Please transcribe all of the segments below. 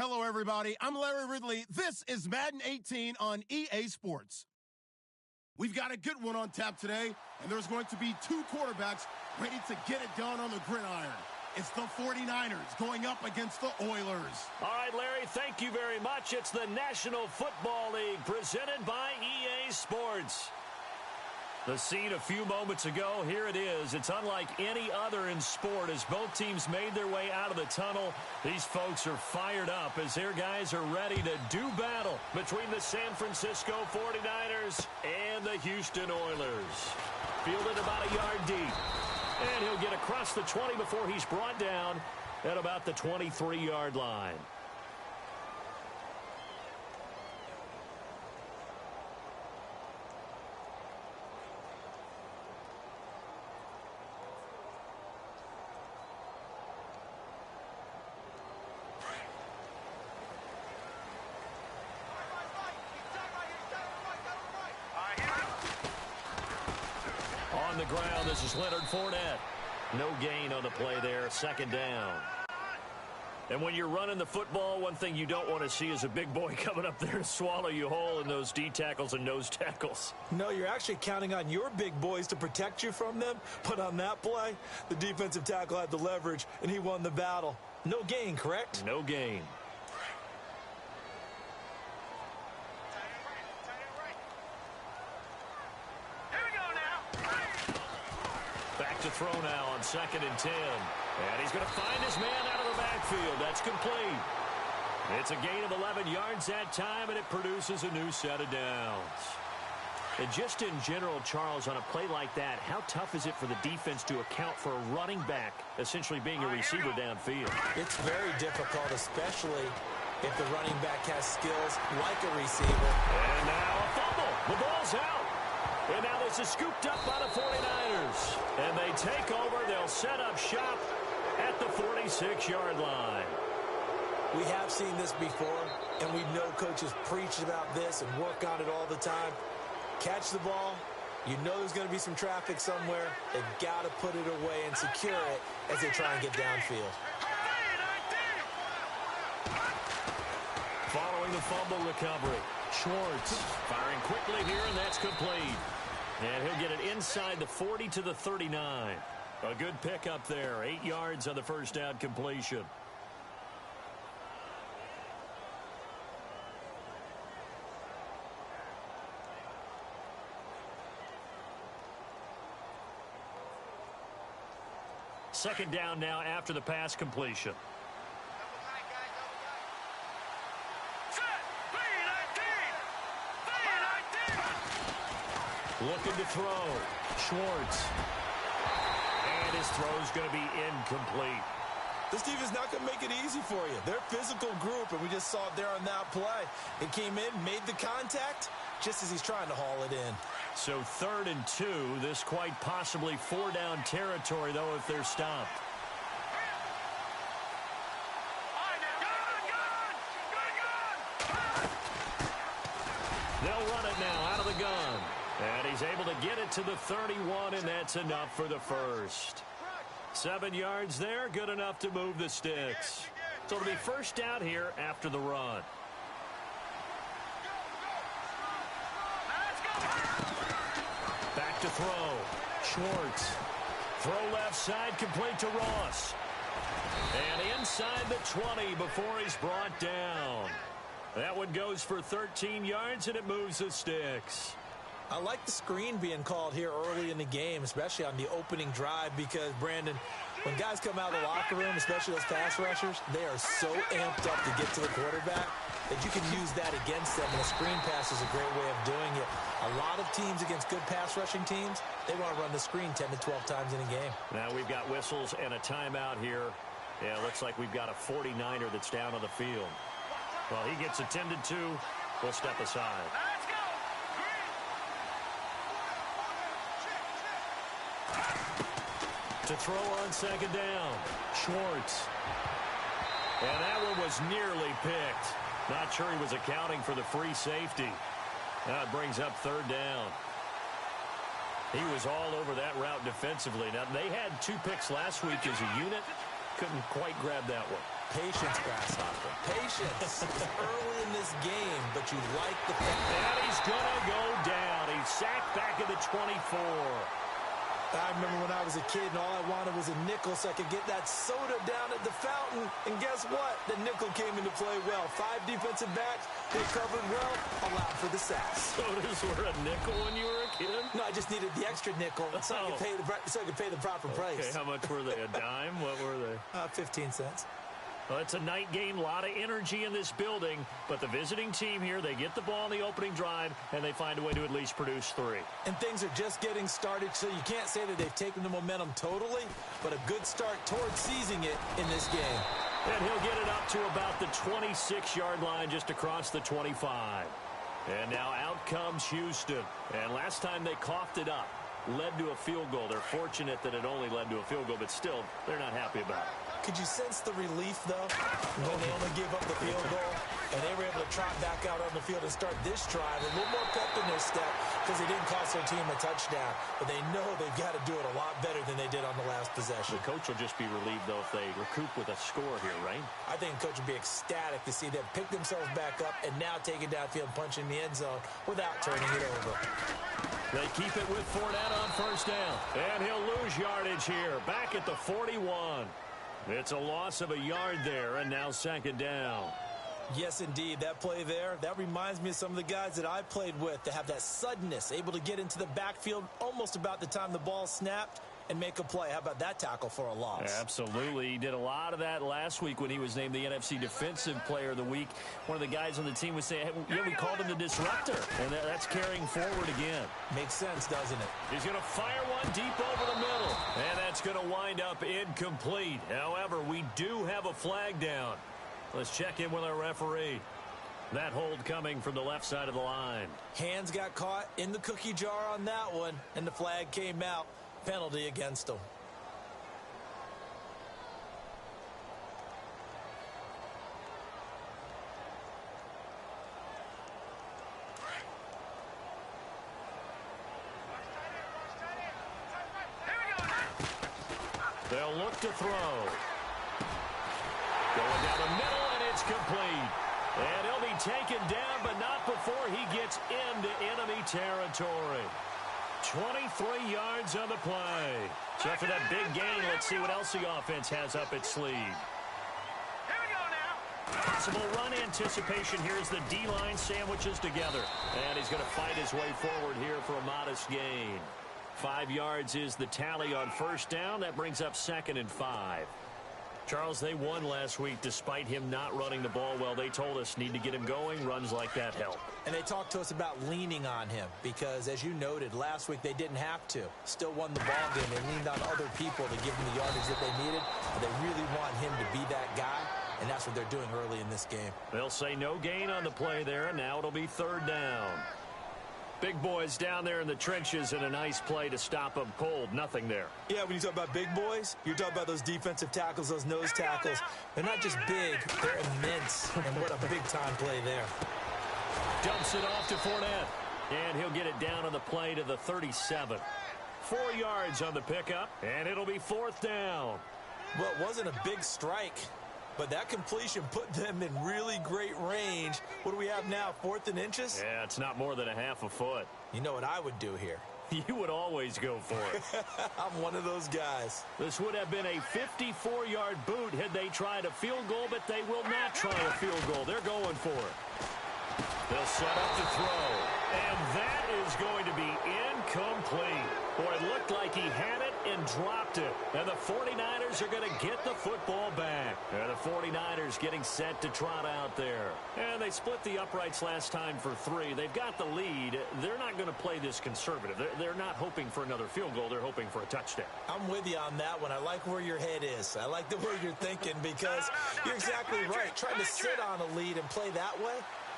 Hello, everybody. I'm Larry Ridley. This is Madden 18 on EA Sports. We've got a good one on tap today, and there's going to be two quarterbacks ready to get it done on the gridiron. It's the 49ers going up against the Oilers. All right, Larry, thank you very much. It's the National Football League presented by EA Sports. The scene a few moments ago, here it is. It's unlike any other in sport as both teams made their way out of the tunnel. These folks are fired up as their guys are ready to do battle between the San Francisco 49ers and the Houston Oilers. Fielded about a yard deep. And he'll get across the 20 before he's brought down at about the 23-yard line. On the ground, this is Leonard Fournette. No gain on the play there, second down. And when you're running the football, one thing you don't want to see is a big boy coming up there to swallow you whole in those D tackles and nose tackles. No, you're actually counting on your big boys to protect you from them. But on that play, the defensive tackle had the leverage, and he won the battle. No gain, correct? No gain. Back to throw now on 2nd and 10. And he's going to find his man out of the backfield. That's complete. It's a gain of 11 yards that time, and it produces a new set of downs. And just in general, Charles, on a play like that, how tough is it for the defense to account for a running back essentially being a receiver downfield? It's very difficult, especially if the running back has skills like a receiver. And now a fumble. The ball's out. And now this is scooped up by the 49ers. And they take over. They'll set up shop at the 46-yard line. We have seen this before, and we know coaches preach about this and work on it all the time. Catch the ball. You know there's going to be some traffic somewhere. They've got to put it away and secure it as they try and get downfield. Following the fumble recovery, Schwartz firing quickly here, and that's complete. And he'll get it inside the 40 to the 39. A good pickup there. 8 yards on the first down completion. Second down now after the pass completion. Looking to throw. Schwartz. And his throw's going to be incomplete. This defense is not going to make it easy for you. They're a physical group, and we just saw it there on that play. It came in, made the contact, just as he's trying to haul it in. So 3rd and 2. This quite possibly 4-down territory, though, if they're stopped. They'll run it now out of the gun. And he's able to get it to the 31, and that's enough for the first. 7 yards there, good enough to move the sticks. So it'll be first down here after the run. Back to throw. Schwartz. Throw left side, complete to Ross. And inside the 20 before he's brought down. That one goes for 13 yards, and it moves the sticks. I like the screen being called here early in the game, especially on the opening drive, because, Brandon, when guys come out of the locker room, especially those pass rushers, they are so amped up to get to the quarterback that you can use that against them, and a screen pass is a great way of doing it. A lot of teams against good pass rushing teams, they want to run the screen 10 to 12 times in a game. Now we've got whistles and a timeout here. Yeah, it looks like we've got a 49er that's down on the field. Well, he gets attended to. We'll step aside. To throw on second down, Schwartz. And that one was nearly picked. Not sure he was accounting for the free safety. Now it brings up 3rd down. He was all over that route defensively. Now, they had 2 picks last week as a unit. Couldn't quite grab that one. Patience, Grasshopper. Patience. It's early in this game, but you like the fact. And he's going to go down. He's sacked back at the 24. I remember when I was a kid and all I wanted was a nickel so I could get that soda down at the fountain. And guess what? The nickel came into play well. 5 defensive backs, they covered well, allowed for the sacks. Sodas were a nickel when you were a kid? No, I just needed the extra nickel so I could pay the proper price. Okay, how much were they? A dime? What were they? 15 cents. Well, it's a night game, a lot of energy in this building, but the visiting team here, they get the ball in the opening drive, and they find a way to at least produce 3. And things are just getting started, so you can't say that they've taken the momentum totally, but a good start towards seizing it in this game. And he'll get it up to about the 26-yard line, just across the 25. And now out comes Houston. And last time they coughed it up, led to a field goal. They're fortunate that it only led to a field goal, but still, they're not happy about it. Could you sense the relief, though, when they only gave up the field goal and they were able to trot back out on the field and start this drive? A little more pep in their step because they didn't cost their team a touchdown, but they know they've got to do it a lot better than they did on the last possession. The coach will just be relieved, though, if they recoup with a score here, right? I think the coach would be ecstatic to see them pick themselves back up and now take it downfield and punch in the end zone without turning it over. They keep it with Fournette on first down, and he'll lose yardage here, back at the 41. It's a loss of a yard there, and now second down. Yes, indeed. That play there, that reminds me of some of the guys that I played with that have that suddenness, able to get into the backfield almost about the time the ball snapped and make a play. How about that tackle for a loss? Absolutely. He did a lot of that last week when he was named the NFC Defensive Player of the Week. One of the guys on the team was saying, hey, yeah, we called him the disruptor, and that's carrying forward again. Makes sense, doesn't it? He's going to fire one deep over the middle, and that's going to wind up incomplete. However, we do have a flag down. Let's check in with our referee. That hold coming from the left side of the line. Hands got caught in the cookie jar on that one, and the flag came out. Penalty against them. They'll look to throw. Going down the middle, and it's complete. And he'll be taken down, but not before he gets into enemy territory. 23 yards on the play. So after that big gain, let's see what else the offense has up its sleeve. Here we go now. Possible run anticipation here as the D-line sandwiches together. And he's going to fight his way forward here for a modest gain. 5 yards is the tally on first down. That brings up 2nd and 5. Charles, they won last week despite him not running the ball well. They told us need to get him going. Runs like that help. And they talked to us about leaning on him because, as you noted, last week they didn't have to. Still won the ball game. They leaned on other people to give them the yardage that they needed. But they really want him to be that guy, and that's what they're doing early in this game. They'll say no gain on the play there. Now it'll be 3rd down. Big boys down there in the trenches and a nice play to stop them cold. Nothing there. Yeah, when you talk about big boys, you're talking about those defensive tackles, those nose tackles. They're not just big, they're immense. And what a big-time play there. Dumps it off to Fournette. And he'll get it down on the play to the 37. 4 yards on the pickup, and it'll be 4th down. Well, it wasn't a big strike, but that completion put them in really great range. What do we have now, 4th and inches? Yeah, it's not more than a half a foot. You know what I would do here? You would always go for it. I'm one of those guys. This would have been a 54-yard boot had they tried a field goal, but they will not try a field goal. They're going for it. They'll set up to throw, and that is going to be incomplete. Boy, it looked like he had it and dropped it. And the 49ers are going to get the football back. And the 49ers getting set to trot out there. And they split the uprights last time for 3. They've got the lead. They're not going to play this conservative. They're not hoping for another field goal. They're hoping for a touchdown. I'm with you on that one. I like where your head is. I like the way you're thinking because you're exactly right. Trying to sit on a lead and play that way,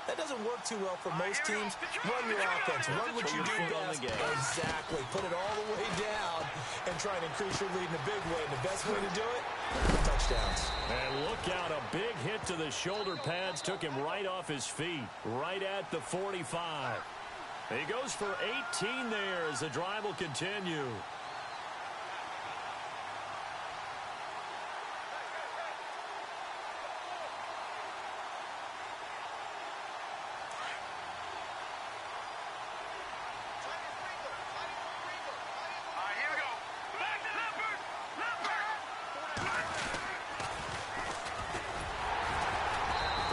that doesn't work too well for most teams. Run your offense. Run what you do best. Exactly. Put it all the way down and try and increase your lead in a big way. And the best way to do it, touchdowns. And look out. A big hit to the shoulder pads. Took him right off his feet. Right at the 45. He goes for 18 there as the drive will continue.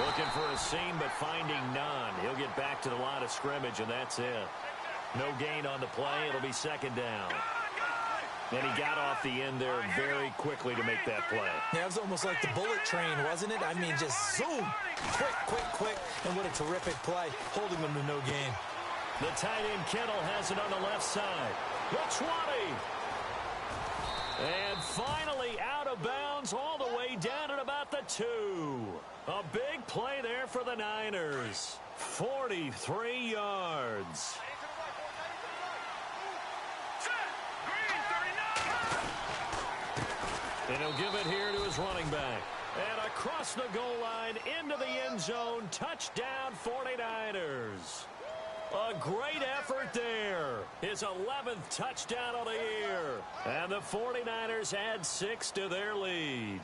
Looking for a seam, but finding none. He'll get back to the line of scrimmage, and that's it. No gain on the play. It'll be second down. And he got off the end there very quickly to make that play. Yeah, it was almost like the bullet train, wasn't it? I mean, just zoom. Quick. And what a terrific play, holding them to no gain. The tight end Kittle has it on the left side. The 20. And finally out of bounds all the way down at about the 2. A big play there for the Niners. 43 yards. And he'll give it here to his running back. And across the goal line into the end zone. Touchdown 49ers. A great effort there. His 11th touchdown of the year. And the 49ers add 6 to their lead.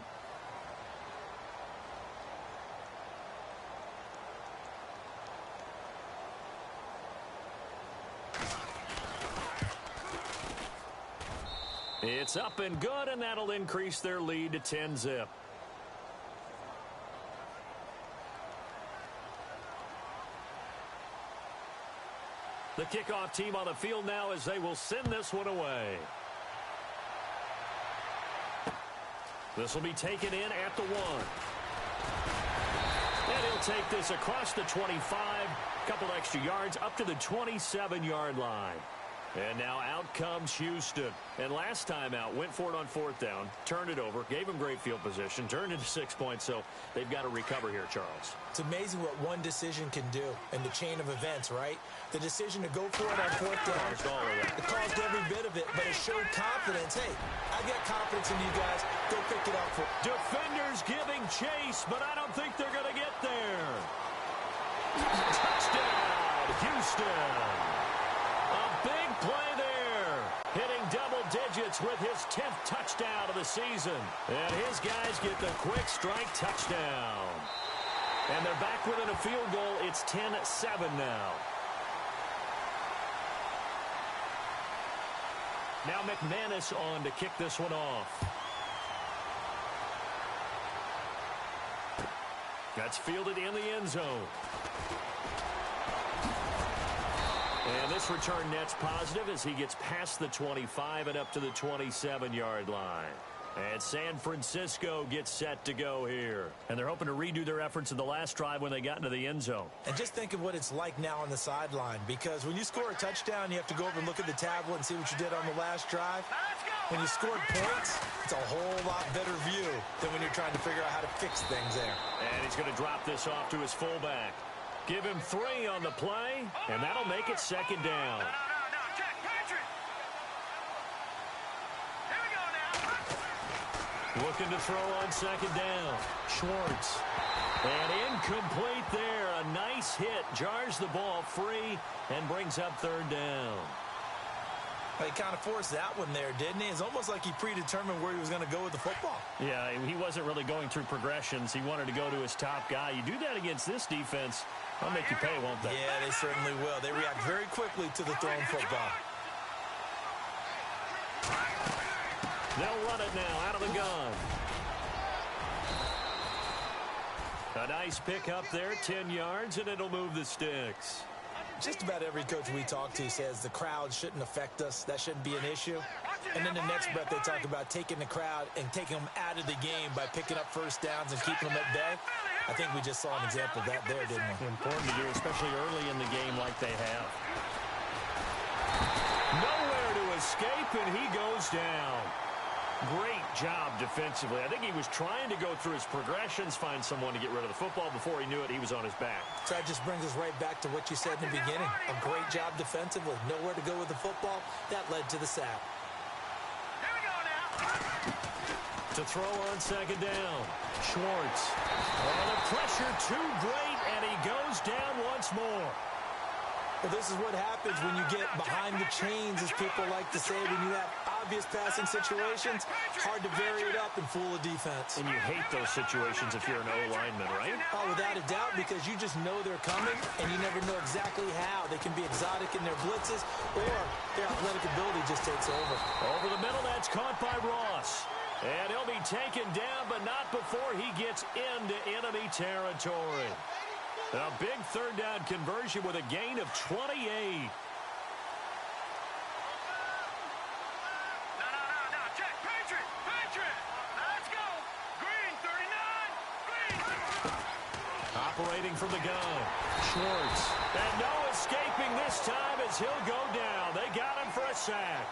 It's up and good, and that'll increase their lead to 10-zip. The kickoff team on the field now as they will send this one away. This will be taken in at the 1. And he'll take this across the 25, a couple extra yards up to the 27-yard line. And now out comes Houston. And last time out, went for it on 4th down, turned it over, gave him great field position, turned into 6 points, so they've got to recover here, Charles. It's amazing what one decision can do in the chain of events, right? The decision to go for it on 4th down, it caused every bit of it, but it showed confidence. Hey, I got confidence in you guys. Go pick it up. Defenders giving chase, but I don't think they're going to get there. Touchdown, Houston. A big play there, hitting double digits with his 10th touchdown of the season. And his guys get the quick strike touchdown. And they're back within a field goal. It's 10-7 now. Now McManus on to kick this one off. That's fielded in the end zone. And this return net's positive as he gets past the 25 and up to the 27-yard line. And San Francisco gets set to go here. And they're hoping to redo their efforts in the last drive when they got into the end zone. And just think of what it's like now on the sideline, because when you score a touchdown, you have to go over and look at the tablet and see what you did on the last drive. When you scored points, it's a whole lot better view than when you're trying to figure out how to fix things there. And he's going to drop this off to his fullback. Give him 3 on the play, and that'll make it second down. No, Jack, Patrick. Here we go now. Looking to throw on second down. Schwartz. And incomplete there. A nice hit. Jars the ball free and brings up 3rd down. He kind of forced that one there, didn't he? It's almost like he predetermined where he was going to go with the football. Yeah, he wasn't really going through progressions. He wanted to go to his top guy. You do that against this defense, they'll make you pay, won't they? Yeah, they certainly will. They react very quickly to the thrown football. They'll run it now out of the gun. A nice pick up there, 10 yards, and it'll move the sticks. Just about every coach we talk to says the crowd shouldn't affect us. That shouldn't be an issue. And then the next breath they talk about taking the crowd and taking them out of the game by picking up first downs and keeping them at bay. I think we just saw an example of that there, didn't we? Important to do, especially early in the game like they have. Nowhere to escape, and he goes down. Great job defensively. I think he was trying to go through his progressions, find someone to get rid of the football. Before he knew it, he was on his back. So that just brings us right back to what you said in the beginning. A great job defensively. Nowhere to go with the football. That led to the sack. Here we go now. To throw on second down. Schwartz. Oh, the pressure too great, and he goes down once more. Well, this is what happens when you get behind the chains, as people like to say, when you have obvious passing situations. Hard to vary it up and fool a defense. And you hate those situations if you're an O-lineman, right? Oh, without a doubt, because you just know they're coming, and you never know exactly how. They can be exotic in their blitzes, or their athletic ability just takes over. Over the middle, that's caught by Ross. And he'll be taken down, but not before he gets into enemy territory. A big third down conversion with a gain of 28. No. Check. Patriot. Let's go. Green, 39. Green. Operating from the gun. Schwartz. And no escaping this time as he'll go down. They got him for a sack.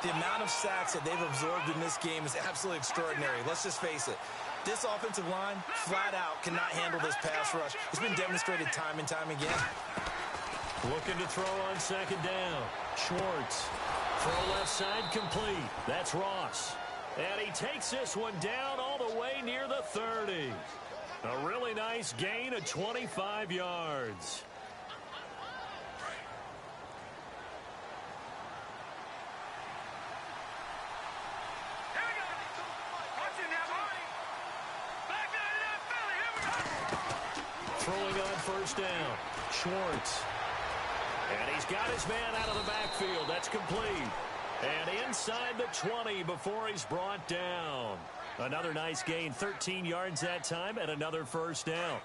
The amount of sacks that they've absorbed in this game is absolutely extraordinary. Let's just face it. This offensive line, flat out, cannot handle this pass rush. It's been demonstrated time and time again. Looking to throw on second down. Schwartz. Throw left side complete. That's Ross. And he takes this one down all the way near the 30. A really nice gain of 25 yards. Throwing on first down. Schwartz. And he's got his man out of the backfield. That's complete. And inside the 20 before he's brought down. Another nice gain, 13 yards that time, and another first down.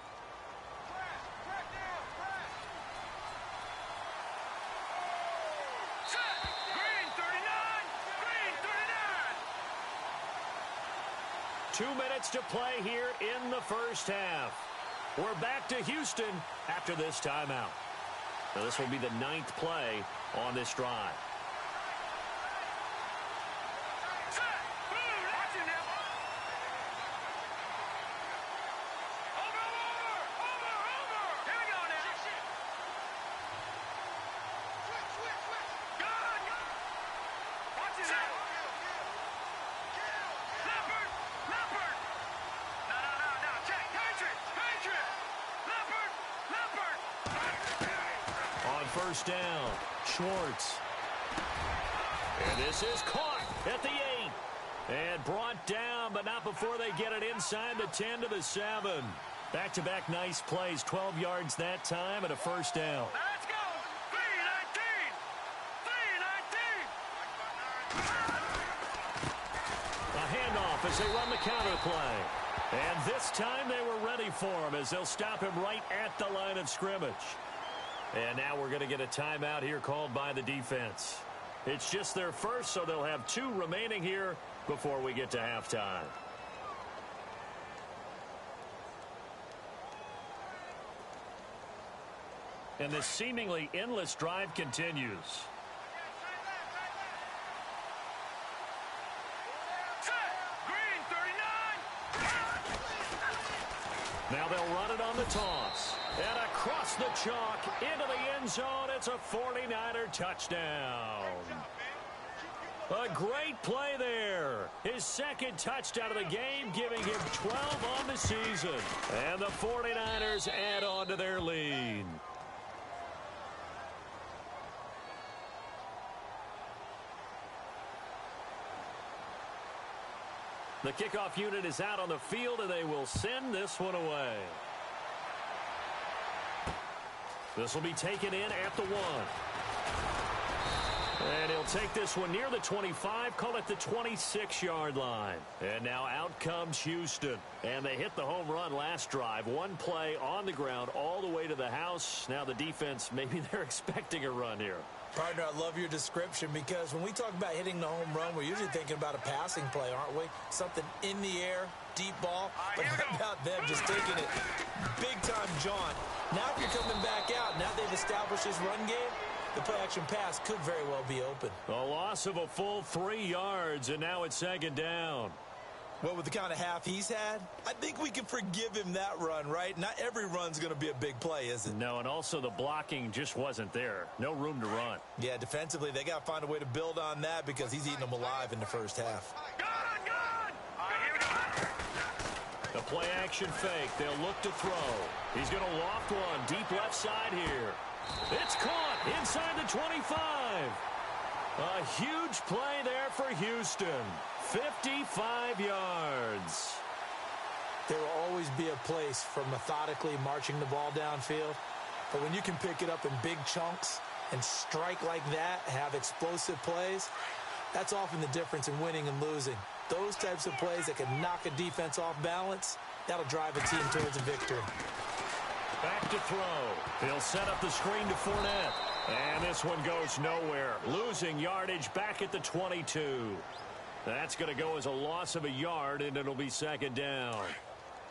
Green, 39. 2 minutes to play here in the first half. We're back to Houston after this timeout. Now this will be the 9th play on this drive. First down, Schwartz. And this is caught at the 8. And brought down, but not before they get it inside the 10 to the 7. Back-to-back nice plays, 12 yards that time and a first down. Let's go. 3-19. A handoff as they run the counter play. And this time they were ready for him as they'll stop him right at the line of scrimmage. And now we're going to get a timeout here called by the defense. It's just their first, so they'll have 2 remaining here before we get to halftime. And this seemingly endless drive continues. Green, 39. Now they'll run it on the toss. And across the chalk into the end zone, it's a 49er touchdown. A great play there. His second touchdown of the game, giving him 12 on the season. And the 49ers add on to their lead. The kickoff unit is out on the field, and they will send this one away. This will be taken in at the 1. And he'll take this one near the 25, call it the 26-yard line. And now out comes Houston. And they hit the home run last drive. One play on the ground all the way to the house. Now the defense, maybe they're expecting a run here. Partner, I love your description because when we talk about hitting the home run, we're usually thinking about a passing play, aren't we? Something in the air, deep ball. But how about them just taking it big-time jaunt? Now if you're coming back out, now they've established this run game, the play-action pass could very well be open. A loss of a full 3 yards, and now it's second down. Well, with the kind of half he's had, I think we can forgive him that run, right? Not every run's going to be a big play, is it? No, and also the blocking just wasn't there. No room to run. Yeah, defensively, they got to find a way to build on that because he's eating them alive in the first half. Gun! Here we go. The play-action fake. They'll look to throw. He's going to loft one deep left side here. It's caught inside the 25. A huge play there for Houston. 55 yards. There will always be a place for methodically marching the ball downfield. But when you can pick it up in big chunks and strike like that, have explosive plays, that's often the difference in winning and losing. Those types of plays that can knock a defense off balance, that'll drive a team towards a victory. Back to throw. He'll set up the screen to Fournette. And this one goes nowhere. Losing yardage back at the 22. That's going to go as a loss of a yard, and it'll be second down.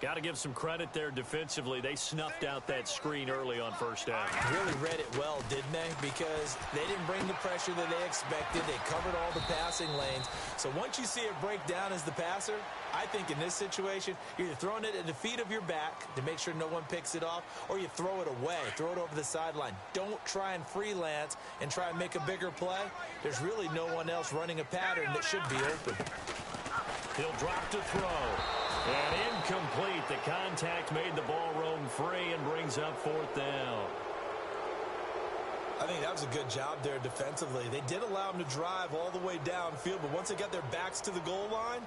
Got to give some credit there defensively. They snuffed out that screen early on first down. Really read it well, didn't they? Because they didn't bring the pressure that they expected. They covered all the passing lanes. So once you see it break down as the passer, I think in this situation, you're either throwing it at the feet of your back to make sure no one picks it off, or you throw it away, throw it over the sideline. Don't try and freelance and try and make a bigger play. There's really no one else running a pattern that should be open. He'll drop to throw. And incomplete. The contact made the ball roam free and brings up fourth down. I think that was a good job there defensively. They did allow them to drive all the way downfield, but once they got their backs to the goal line,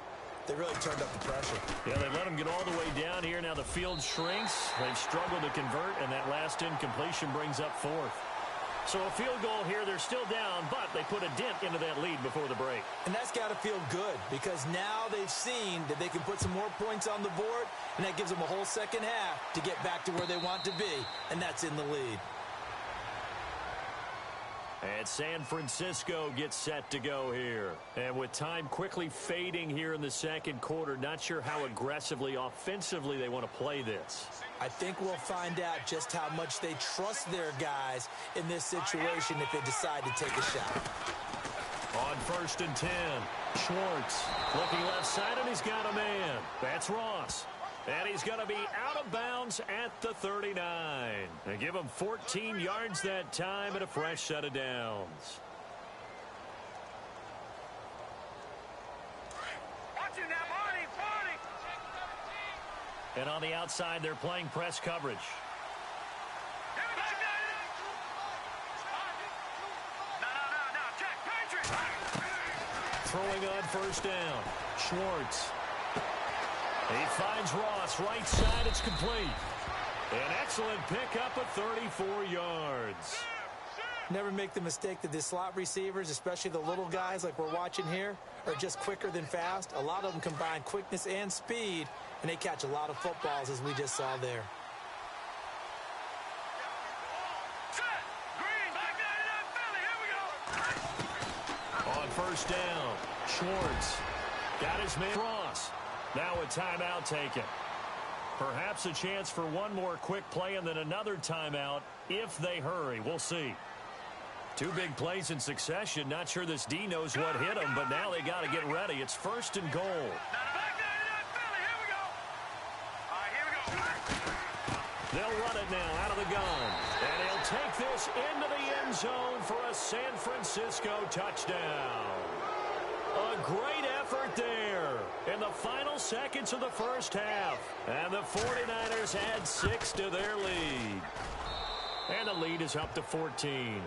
they really turned up the pressure. Yeah, they let them get all the way down here. Now the field shrinks. They've struggled to convert, and that last incompletion brings up fourth. So a field goal here, they're still down, but they put a dent into that lead before the break. And that's got to feel good because now they've seen that they can put some more points on the board, and that gives them a whole second half to get back to where they want to be, and that's in the lead. And San Francisco gets set to go here. And with time quickly fading here in the second quarter, not sure how aggressively, offensively they want to play this. I think we'll find out just how much they trust their guys in this situation if they decide to take a shot. On 1st and 10, Schwartz looking left side, and he's got a man. That's Ross. And he's going to be out of bounds at the 39. They give him 14 yards that time and a fresh set of downs. Watching that body. And on the outside, they're playing press coverage. No, check, Patriot. Throwing on first down. Schwartz. He finds Ross, right side, it's complete. An excellent pickup of 34 yards. Never make the mistake that the slot receivers, especially the little guys like we're watching here, are just quicker than fast. A lot of them combine quickness and speed, and they catch a lot of footballs, as we just saw there. Set. Green, back down in that Philly. Here we go. On first down, Schwartz got his man Ross. Now a timeout taken. Perhaps a chance for one more quick play and then another timeout if they hurry. We'll see. Two big plays in succession. Not sure this D knows what hit them, but now they got to get ready. It's 1st and goal. Now back down in that Philly. Here we go. All right, here we go. They'll run it now out of the gun. And he'll take this into the end zone for a San Francisco touchdown. A great effort there in the final seconds of the first half. And the 49ers add 6 to their lead. And the lead is up to 14.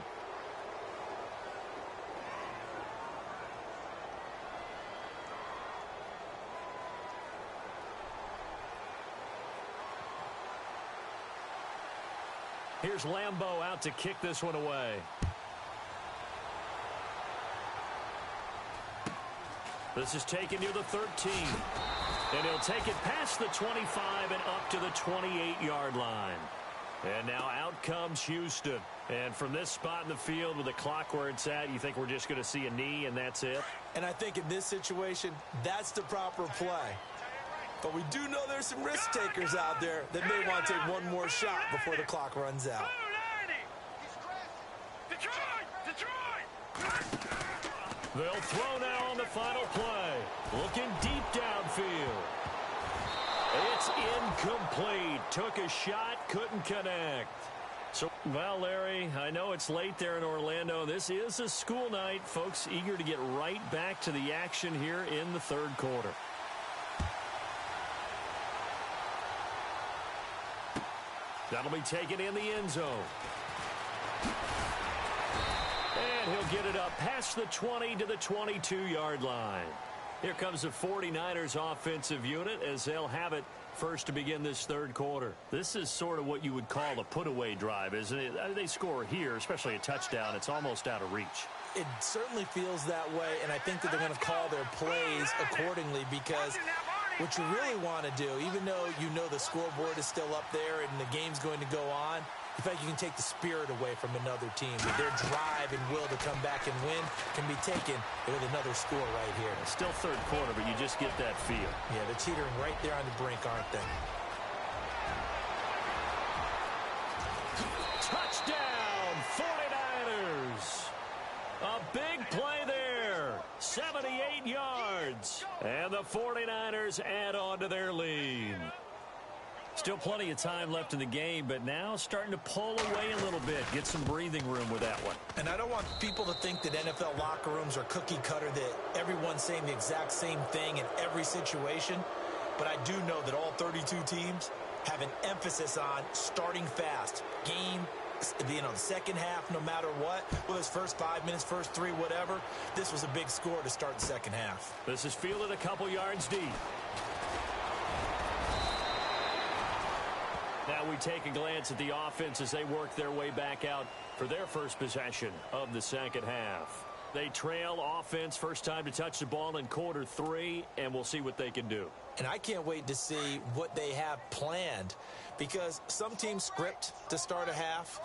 Here's Lambeau out to kick this one away. This is taken near the 13. And he'll take it past the 25 and up to the 28-yard line. And now out comes Houston. And from this spot in the field with the clock where it's at, you think we're just going to see a knee and that's it? And I think in this situation, that's the proper play. But we do know there's some risk takers out there that may want to take one more shot before the clock runs out. They'll throw now on the final play. Looking deep downfield. It's incomplete. Took a shot, couldn't connect. So, well, Larry, I know it's late there in Orlando. This is a school night. Folks eager to get right back to the action here in the third quarter. That'll be taken in the end zone. And he'll get it up past the 20 to the 22-yard line. Here comes the 49ers offensive unit as they'll have it first to begin this third quarter. This is sort of what you would call a put-away drive, isn't it? They score here, especially a touchdown. It's almost out of reach. It certainly feels that way, and I think that they're going to call their plays accordingly because what you really want to do, even though you know the scoreboard is still up there and the game's going to go on, in fact, you can take the spirit away from another team. Their drive and will to come back and win can be taken with another score right here. It's still third quarter, but you just get that feel. Yeah, they're teetering right there on the brink, aren't they? Touchdown, 49ers. A big play there, 78 yards. And the 49ers add on to their lead. Still plenty of time left in the game, but now starting to pull away a little bit. Get some breathing room with that one. And I don't want people to think that NFL locker rooms are cookie cutter, that everyone's saying the exact same thing in every situation. But I do know that all 32 teams have an emphasis on starting fast. Game, the second half, no matter what. Whether it's first 5 minutes, first 3, whatever. This was a big score to start the second half. This is fielded a couple yards deep. Now we take a glance at the offense as they work their way back out for their first possession of the second half. They trail offense, first time to touch the ball in quarter 3, and we'll see what they can do. And I can't wait to see what they have planned, because some teams script to start a half.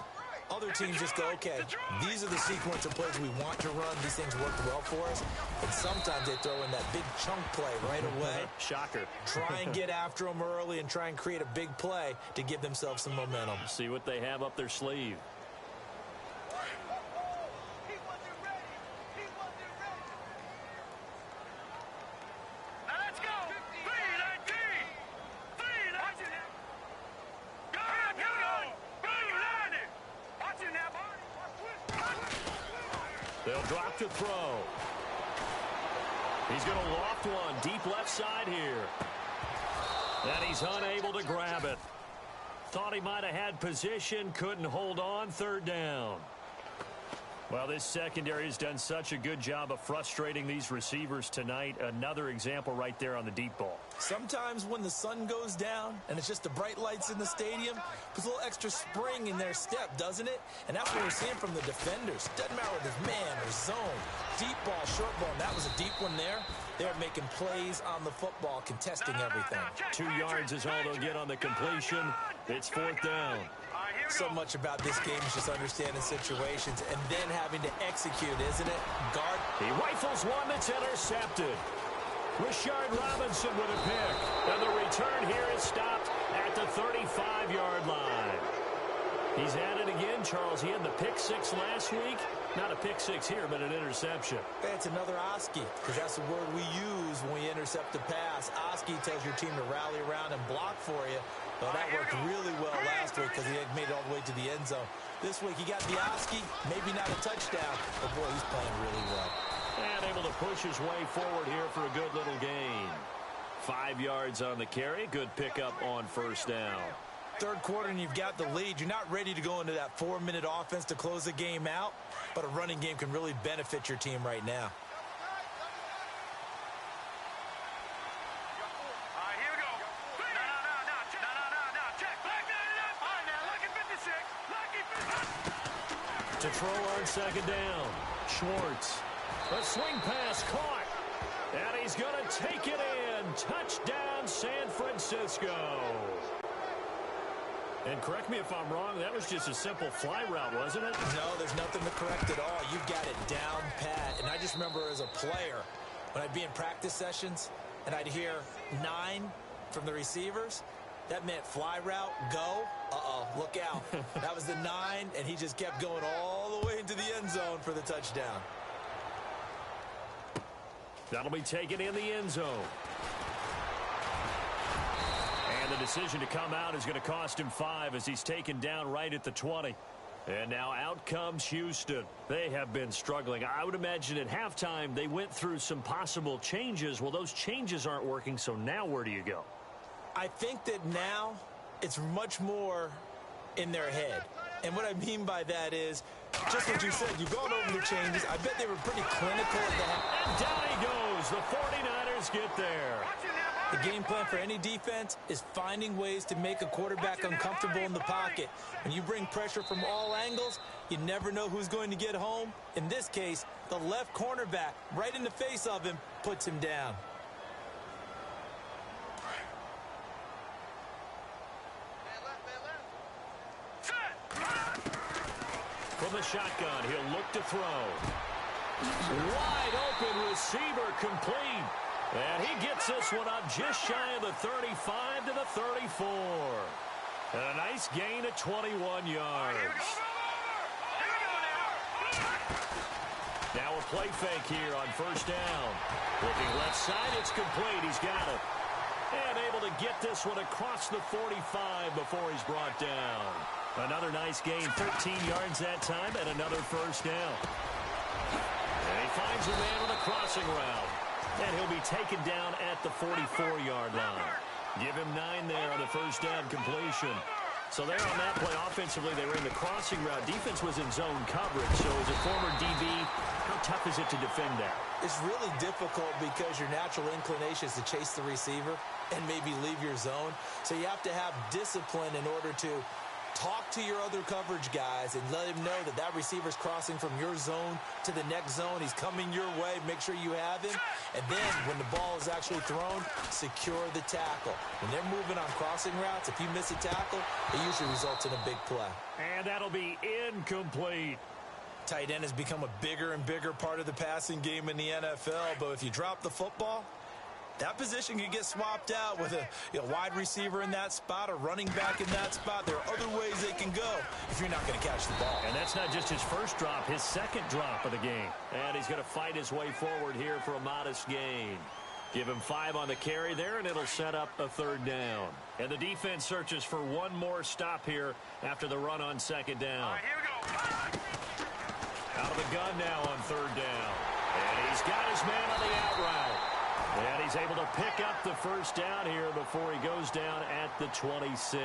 Other teams just go, okay, these are the sequence of plays we want to run. These things work well for us. And sometimes they throw in that big chunk play right away. Shocker. Try and get after them early and try and create a big play to give themselves some momentum. See what they have up their sleeve. They'll drop to throw. He's going to loft one deep left side here. And he's unable to grab it. Thought he might have had position, couldn't hold on, third down. Well, this secondary has done such a good job of frustrating these receivers tonight. Another example right there on the deep ball. Sometimes when the sun goes down and it's just the bright lights in the stadium, there's a little extra spring in their step, doesn't it? And that's what we're seeing from the defenders. Doesn't matter whether it's man or zone, deep ball, short ball. And that was a deep one there. They're making plays on the football, contesting everything. 2 yards is all they'll get on the completion. It's fourth down. So much about this game is just understanding situations and then having to execute, isn't it? Guard. He rifles one that's intercepted. Rashard Robinson with a pick. And the return here is stopped at the 35-yard line. He's at it again, Charles. He had the pick 6 last week. Not a pick 6 here, but an interception. It's another Oski, because that's the word we use when we intercept a pass. Oski tells your team to rally around and block for you. Well, that worked really well last week because he had made it all the way to the end zone. This week, he got the Oski, maybe not a touchdown, but boy, he's playing really well. And able to push his way forward here for a good little gain. 5 yards on the carry. Good pickup on first down. Third quarter and you've got the lead. You're not ready to go into that 4-minute offense to close the game out, but a running game can really benefit your team right now. To throw on second down. Schwartz. A swing pass caught. And he's going to take it in. Touchdown, San Francisco. And correct me if I'm wrong, that was just a simple fly route, wasn't it? No, there's nothing to correct at all. You've got it down pat. And I just remember as a player, when I'd be in practice sessions and I'd hear 9 from the receivers, that meant fly route, go. Uh-oh, look out. That was the 9, and he just kept going all the way into the end zone for the touchdown. That'll be taken in the end zone. And the decision to come out is going to cost him 5 as he's taken down right at the 20. And now out comes Houston. They have been struggling. I would imagine at halftime they went through some possible changes. Well, those changes aren't working, so now where do you go? I think that now it's much more in their head. And what I mean by that is, just what you said, you've gone over the changes. I bet they were pretty clinical at the half. And down he goes. The 49ers get there. The game plan for any defense is finding ways to make a quarterback uncomfortable in the pocket. When you bring pressure from all angles, you never know who's going to get home. In this case, the left cornerback, right in the face of him, puts him down. From the shotgun, he'll look to throw. Wide open receiver complete. And he gets this one up just shy of the 35 to the 34. And a nice gain of 21 yards. Now a play fake here on first down. Looking left side, it's complete. He's got it. And able to get this one across the 45 before he's brought down. Another nice gain, 13 yards that time, and another first down. And he finds a man on a crossing route. And he'll be taken down at the 44-yard line. Give him 9 there on the first down completion. So there on that play, offensively, they ran the crossing route. Defense was in zone coverage. So as a former DB, how tough is it to defend that? It's really difficult because your natural inclination is to chase the receiver and maybe leave your zone. So you have to have discipline in order to talk to your other coverage guys and let him know that that receiver's crossing from your zone to the next zone. He's coming your way. Make sure you have him. And then when the ball is actually thrown, secure the tackle. When they're moving on crossing routes, if you miss a tackle, it usually results in a big play. And that'll be incomplete. Tight end has become a bigger and bigger part of the passing game in the NFL. But if you drop the football, that position can get swapped out with a wide receiver in that spot, a running back in that spot. There are other ways they can go if you're not going to catch the ball. And that's not just his first drop, his second drop of the game. And he's going to fight his way forward here for a modest gain. Give him 5 on the carry there, and it'll set up a third down. And the defense searches for one more stop here after the run on second down. All right, here we go. Out of the gun now on third down. And he's got his man on the out route. And he's able to pick up the first down here before he goes down at the 26.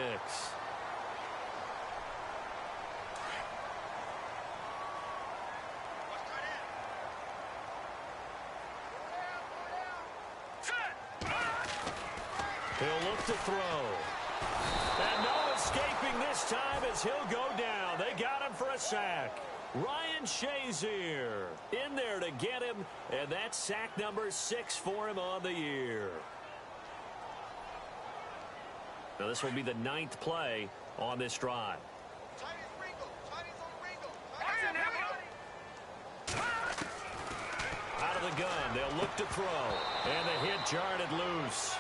He'll look to throw. And no escaping this time as he'll go down. They got him for a sack. Ryan Shazier in there to get him, and that's sack number 6 for him on the year. Now this will be the 9th play on this drive. Out of the gun, they'll look to throw, and the hit jarred it loose.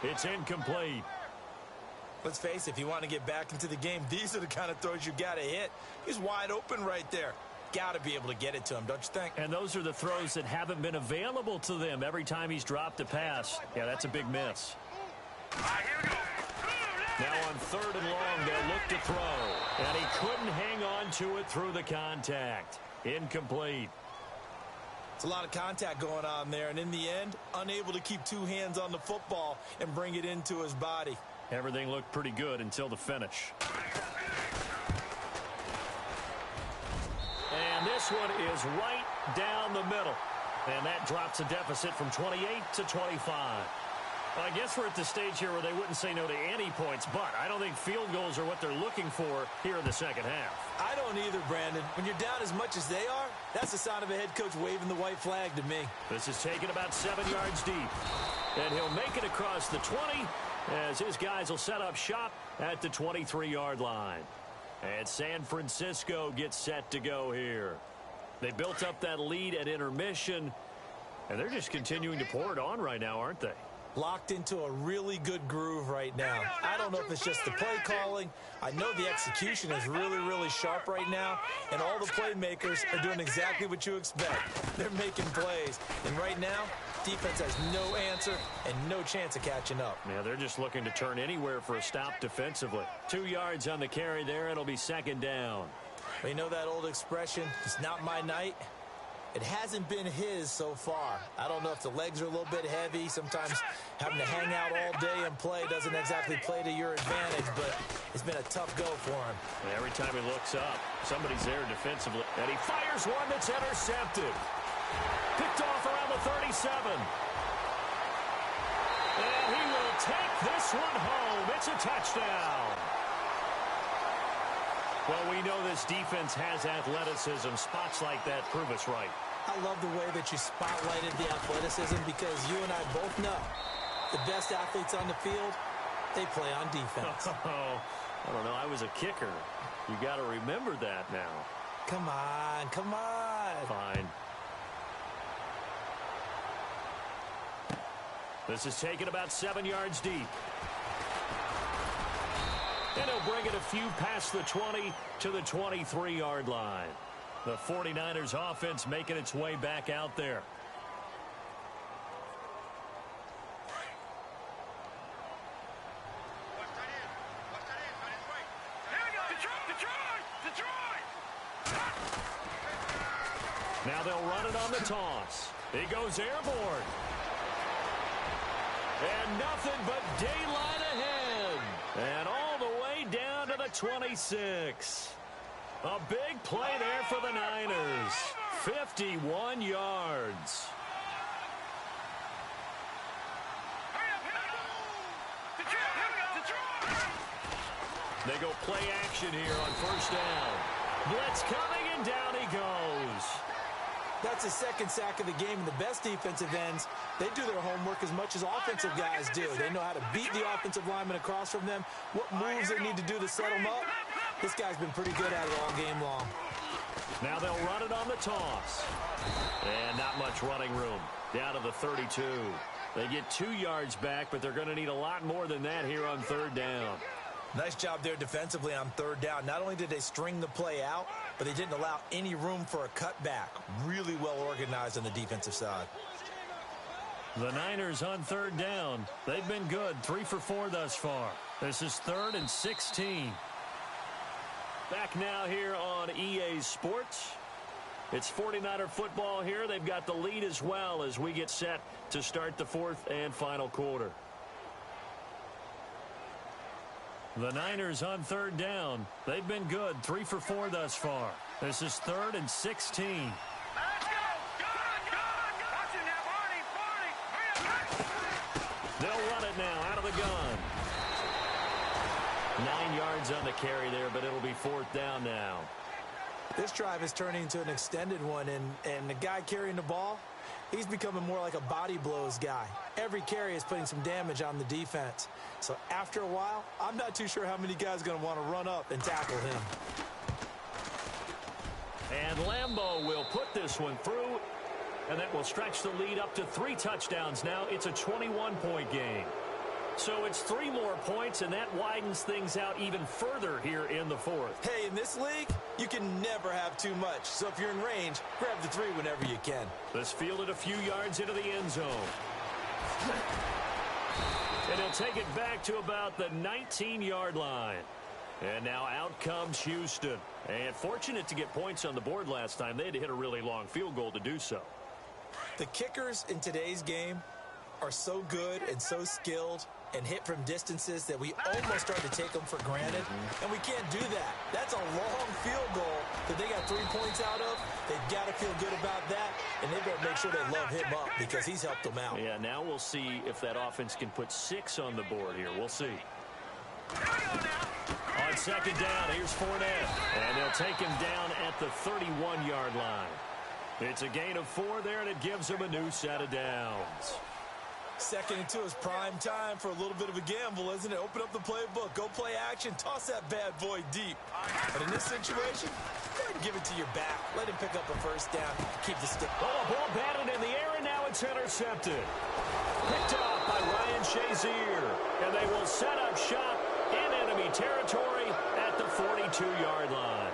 It's incomplete. Let's face it, if you want to get back into the game, these are the kind of throws you got to hit. He's wide open right there. Got to be able to get it to him, don't you think? And those are the throws that haven't been available to them every time he's dropped a pass. Yeah, that's a big miss. All right, here we go. Now on third and long, they'll look to throw. And he couldn't hang on to it through the contact. Incomplete. It's a lot of contact going on there, and in the end, unable to keep 2 hands on the football and bring it into his body. Everything looked pretty good until the finish. And this one is right down the middle. And that drops a deficit from 28 to 25. Well, I guess we're at the stage here where they wouldn't say no to any points, but I don't think field goals are what they're looking for here in the second half. I don't either, Brandon. When you're down as much as they are, that's the sign of a head coach waving the white flag to me. This is taken about 7 yards deep. And he'll make it across the 20 as his guys will set up shop at the 23-yard line. And San Francisco gets set to go here. They built up that lead at intermission, and they're just continuing to pour it on right now, aren't they? Locked into a really good groove right now. I don't know if it's just the play calling. I know the execution is really, really sharp right now, and all the playmakers are doing exactly what you expect. They're making plays, and right now, defense has no answer and no chance of catching up. Yeah, they're just looking to turn anywhere for a stop defensively. 2 yards on the carry there. It'll be second down. Well, you know that old expression, it's not my night? It hasn't been his so far. I don't know if the legs are a little bit heavy. Sometimes having to hang out all day and play doesn't exactly play to your advantage, but it's been a tough go for him. And every time he looks up, somebody's there defensively. And he fires one that's intercepted. Picked off around the 37. And he take this one home. It's a touchdown. Well, we know this defense has athleticism. Spots like that prove us right. I love the way that you spotlighted the athleticism because you and I both know the best athletes on the field, they play on defense. Oh, I don't know. I was a kicker. You got to remember that now. Come on, come on. Fine. This is taken about 7 yards deep. And he'll bring it a few past the 20 to the 23-yard line. The 49ers offense making its way back out there. Now they'll run it on the toss. He goes airborne. And nothing but daylight ahead. And all the way down to the 26. A big play there for the Niners. 51 yards. They go play action here on first down. Blitz coming, and down he goes. That's the second sack of the game. And the best defensive ends, they do their homework as much as offensive guys do. They know how to beat the offensive lineman across from them, what moves they need to do to set them up. This guy's been pretty good at it all game long. Now they'll run it on the toss. And not much running room. Down to the 32. They get 2 yards back, but they're going to need a lot more than that here on third down. Nice job there defensively on third down. Not only did they string the play out, but they didn't allow any room for a cutback. Really well organized on the defensive side. The Niners on third down. They've been good. 3 for 4 thus far. This is 3rd and 16. Back now here on EA Sports. It's 49er football here. They've got the lead as well as we get set to start the 4th and final quarter. The Niners on third down. They've been good. 3 for 4 thus far. This is 3rd and 16. They'll run it now out of the gun. 9 yards on the carry there, but it'll be 4th down now. This drive is turning into an extended one, and the guy carrying the ball, he's becoming more like a body blows guy. Every carry is putting some damage on the defense. So after a while, I'm not too sure how many guys are going to want to run up and tackle him. And Lambeau will put this one through, and that will stretch the lead up to 3 touchdowns now. It's a 21-point game. So it's 3 more points, and that widens things out even further here in the 4th. Hey, in this league, you can never have too much. So if you're in range, grab the 3 whenever you can. This fielded a few yards into the end zone. And he'll take it back to about the 19-yard line. And now out comes Houston. And fortunate to get points on the board last time. They had to hit a really long field goal to do so. The kickers in today's game are so good and so skilled and hit from distances that we almost start to take them for granted. And we can't do that. That's a long field goal that they got 3 points out of. They've got to feel good about that, and they better make sure they love him up because he's helped them out. Yeah, now we'll see if that offense can put 6 on the board here. We'll see. On second down, here's Fournette. And they'll take him down at the 31-yard line. It's a gain of 4 there, and it gives him a new set of downs. 2nd and 2 is prime time for a little bit of a gamble, isn't it? Open up the playbook, go play action, toss that bad boy deep. But in this situation, go ahead and give it to your back. Let him pick up a first down. Keep the stick. Oh, ball batted in the air, and now it's intercepted. Picked off by Ryan Shazier. And they will set up shop in enemy territory at the 42-yard line.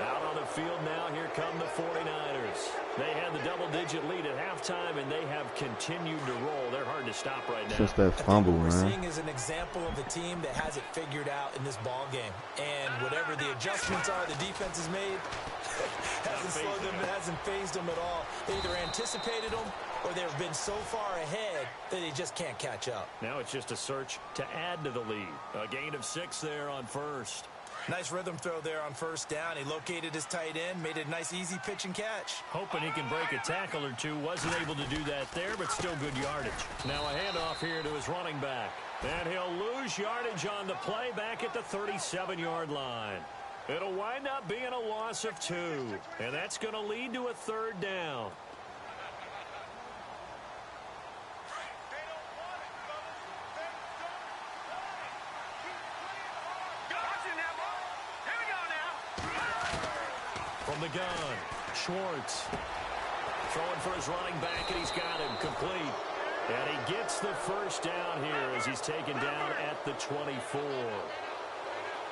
Out on the field now, here come the 49ers. They had the double-digit lead at halftime, and they have continued to roll. They're hard to stop right now. It's just that fumble, what we're man. seeing is an example of a team that has it figured out in this ball game. And whatever the adjustments are the defense has made, hasn't slowed them, hasn't phased them at all. They either anticipated them or they've been so far ahead that they just can't catch up. Now it's just a search to add to the lead. A gain of 6 there on first. Nice rhythm throw there on first down. He located his tight end, made it a nice easy pitch and catch. Hoping he can break a tackle or two. Wasn't able to do that there, but still good yardage. Now a handoff here to his running back. And he'll lose yardage on the play back at the 37-yard line. It'll wind up being a loss of 2. And that's going to lead to a third down. From the gun, Schwartz throwing for his running back, and he's got him complete. And he gets the first down here as he's taken down at the 24.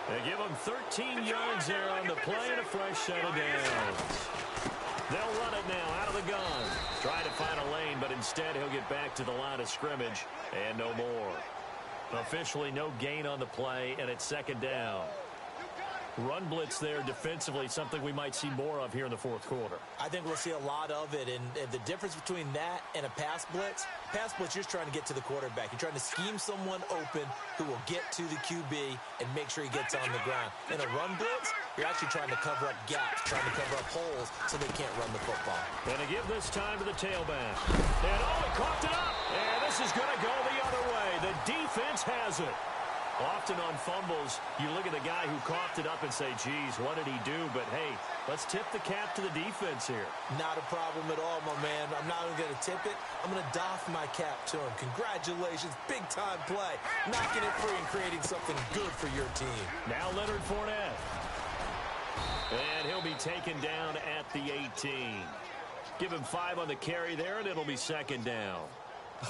They give him 13 yards there on the play and a fresh set of downs. They'll run it now out of the gun. Trying to find a lane, but instead he'll get back to the line of scrimmage and no more. Officially no gain on the play, and it's second down. Run blitz there defensively, something we might see more of here in the fourth quarter. I think we'll see a lot of it, and the difference between that and a pass blitz, you're just trying to get to the quarterback. You're trying to scheme someone open who will get to the QB and make sure he gets on the ground. In a run blitz, you're actually trying to cover up gaps, trying to cover up holes so they can't run the football. Going to give this time to the tailback. And he coughed it up. And this is going to go the other way. The defense has it. Often on fumbles, you look at the guy who coughed it up and say, geez, what did he do? But, hey, let's tip the cap to the defense here. Not a problem at all, my man. I'm not even going to tip it. I'm going to doff my cap to him. Congratulations. Big-time play. Knocking it free and creating something good for your team. Now Leonard Fournette. And he'll be taken down at the 18. Give him 5 on the carry there, and it'll be second down.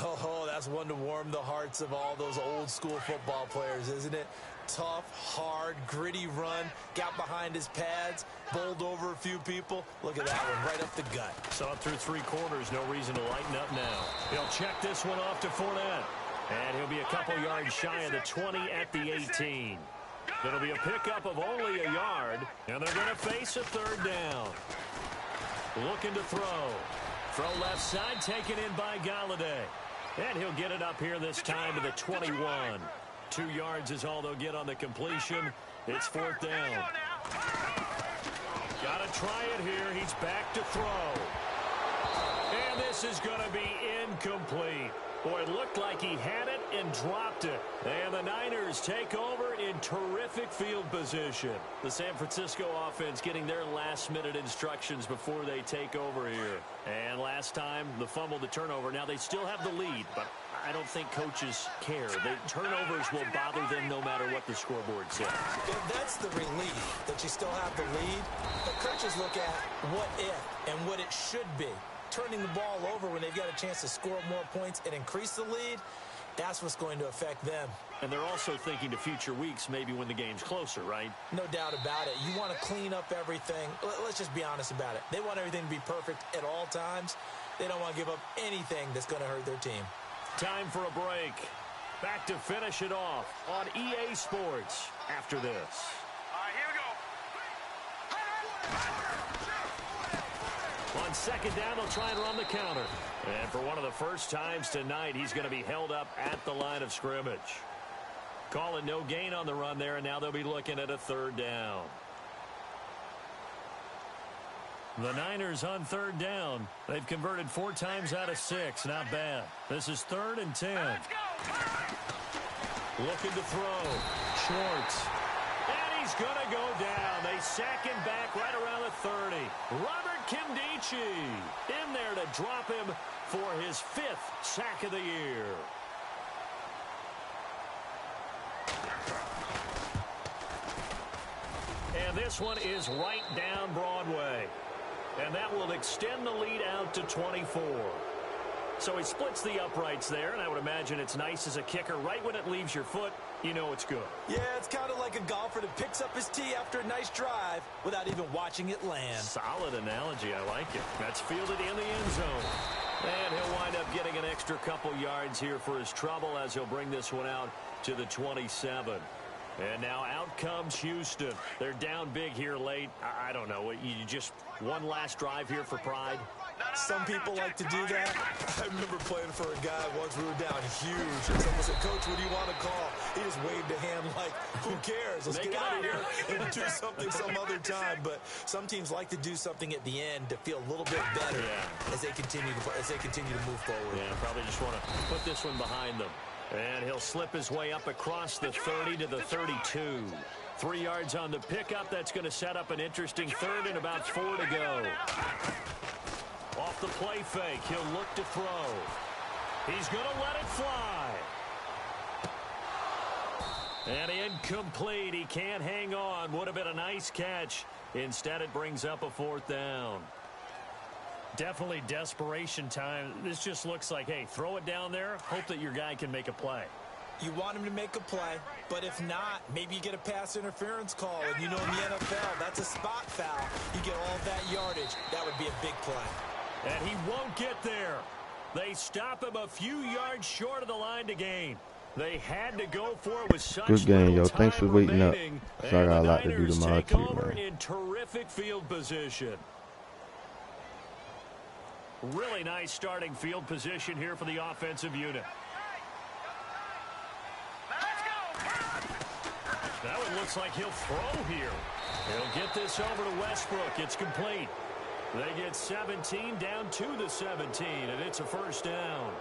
Oh, that's one to warm the hearts of all those old-school football players, isn't it? Tough, hard, gritty run, got behind his pads, bowled over a few people. Look at that one, right up the gut. Saw it through 3 quarters, no reason to lighten up now. He'll check this one off to Fournette. And he'll be a couple yards shy of the 20 at the 18. It'll be a pickup of only a yard, and they're going to face a third down. Looking to throw. Throw left side, taken in by Galladay. And he'll get it up here this time to the 21. 2 yards is all they'll get on the completion. It's fourth down. Got to try it here. He's back to throw. And this is going to be incomplete. Boy, it looked like he had it and dropped it. And the Niners take over in terrific field position. The San Francisco offense getting their last-minute instructions before they take over here. And last time, the fumble, the turnover. Now they still have the lead, but I don't think coaches care. The turnovers will bother them no matter what the scoreboard says. Yeah, that's the relief, that you still have the lead. But coaches look at what if and what it should be. Turning the ball over when they've got a chance to score more points and increase the lead, that's what's going to affect them. And they're also thinking to future weeks, maybe when the game's closer, right? No doubt about it. You want to clean up everything. Let's just be honest about it. They want everything to be perfect at all times. They don't want to give up anything that's going to hurt their team. Time for a break. Back to finish it off on EA Sports after this. All right, here we go. On second down, they'll try and run the counter. And for one of the first times tonight, he's going to be held up at the line of scrimmage. Calling no gain on the run there, and now they'll be looking at a third down. The Niners on third down. They've converted 4 times out of 6. Not bad. This is 3rd and 10. Let's go. Looking to throw. Schwartz. And he's going to go down. They sack him back right around the 30. Robert Kimdichie in there to drop him for his 5th sack of the year. And this one is right down Broadway. And that will extend the lead out to 24. So he splits the uprights there, and I would imagine it's nice as a kicker. Right when it leaves your foot, you know it's good. Yeah, it's kind of like a golfer that picks up his tee after a nice drive without even watching it land. Solid analogy. I like it. That's fielded in the end zone. And he'll wind up getting an extra couple yards here for his trouble as he'll bring this one out to the 27. And now out comes Houston. They're down big here late. I don't know. You just one last drive here for pride? Some people like to do that. I remember playing for a guy once we were down huge. And someone said, Coach, what do you want to call? He just waved a hand like, who cares? Let's get out of here and do something some other time. But some teams like to do something at the end to feel a little bit better as they continue to move forward. Yeah, probably just want to put this one behind them. And he'll slip his way up across the 30 to the 32. 3 yards on the pickup. That's going to set up an interesting third and about 4 to go. Off the play fake, he'll look to throw. He's going to let it fly. And incomplete. He can't hang on. Would have been a nice catch. Instead, it brings up a 4th down. Definitely desperation time. This just looks like, hey, throw it down there, hope that your guy can make a play. You want him to make a play, but if not, maybe you get a pass interference call. And you know in the NFL, that's a spot foul. You get all of that yardage. That would be a big play. And he won't get there. They stop him a few yards short of the line to gain. They had to go for it with such good game, yo. little Thanks for time waiting up. remaining. So I got a lot to do And the tomorrow Niners too, take over man. in terrific field position. Really nice starting field position here for the offensive unit. That one looks like he'll throw here. He'll get this over to Westbrook. It's complete. They get 17 down to the 17, and it's a 1st down.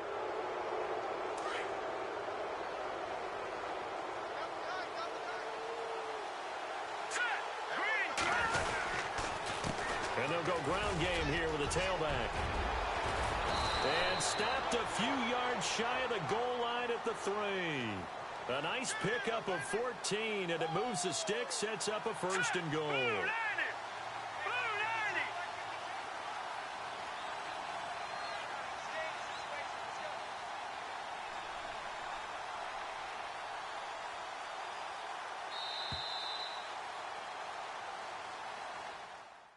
And they'll go ground game here with a tailback. And stopped a few yards shy of the goal line at the 3. A nice pickup of 14, and it moves the stick, sets up a 1st and goal.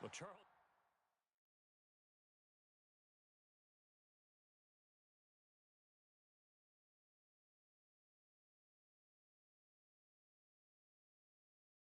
Well, Charles.